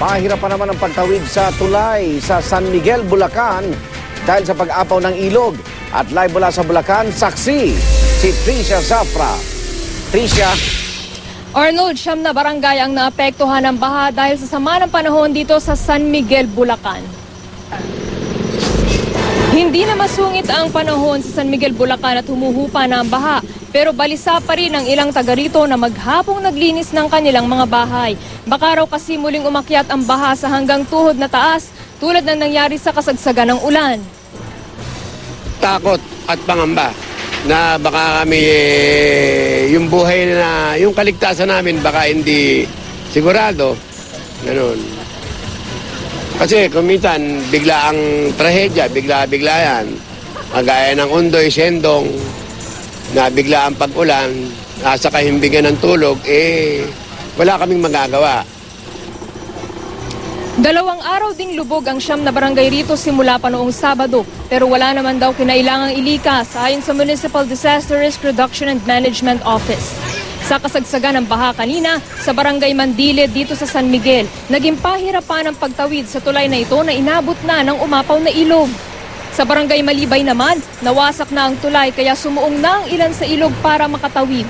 Mahirapan naman ang pagtawid sa tulay sa San Miguel, Bulacan dahil sa pag-apaw ng ilog. At live mula sa Bulacan, saksi si Tricia Zafra. Tricia. Arnold, 9 na barangay ang naapektuhan ng baha dahil sa sama ng panahon dito sa San Miguel, Bulacan. Hindi na masungit ang panahon sa San Miguel, Bulacan at humuhupa na ang baha. Pero balisa pa rin ang ilang taga rito na maghapong naglinis ng kanilang mga bahay. Baka raw kasi muling umakyat ang baha sa hanggang tuhod na taas tulad ng nangyari sa kasagsagan ng ulan. Takot at pangamba na baka kami yung buhay na yung kaligtasan namin baka hindi sigurado. Ganun. Kasi kumitan bigla ang trahedya, bigla yan. Kagaya ng Undoy, Sendong, na bigla ang pag-ulan, nasa kahimbigan ng tulog, wala kaming magagawa. 2 araw ding lubog ang 9 na barangay rito simula pa noong Sabado, pero wala naman daw kinailangang ilikas ayon sa Municipal Disaster Risk Reduction and Management Office. Sa kasagsagan ng baha kanina sa barangay Mandilid dito sa San Miguel, naging pahirapan ang pagtawid sa tulay na ito na inabot na ng umapaw na ilog. Sa barangay Malibay naman, nawasak na ang tulay kaya sumuong na ang ilan sa ilog para makatawid.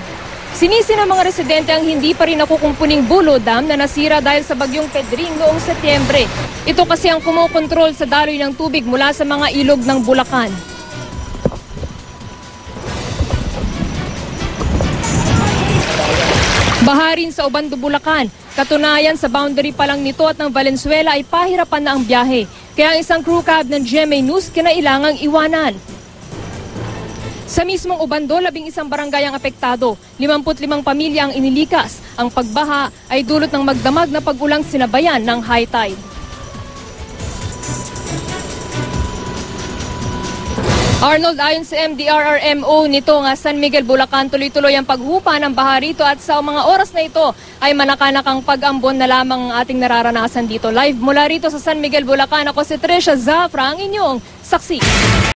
Sinisi ng mga residente ang hindi pa rin nakukumpuning Bulo Dam na nasira dahil sa bagyong Pedring noong Setyembre. Ito kasi ang kumokontrol sa daloy ng tubig mula sa mga ilog ng Bulacan. Baha rin sa Obando, Bulacan. Katunayan sa boundary pa lang nito at ng Valenzuela ay pahirapan na ang biyahe. Kaya ang isang crew cab ng GMA News kinailangang iwanan. Sa mismong Obando, 11 barangay ang apektado. 55 pamilya ang inilikas. Ang pagbaha ay dulot ng magdamag na pag-ulang sinabayan ng high tide. Arnold, ayon sa MDRRMO nito nga San Miguel, Bulacan, tuloy-tuloy ang paghupa ng baha rito at sa mga oras na ito ay manakanakang pag-ambon na lamang ang ating nararanasan dito. Live mula rito sa San Miguel, Bulacan, ako si Tricia Zafra, ang inyong saksi.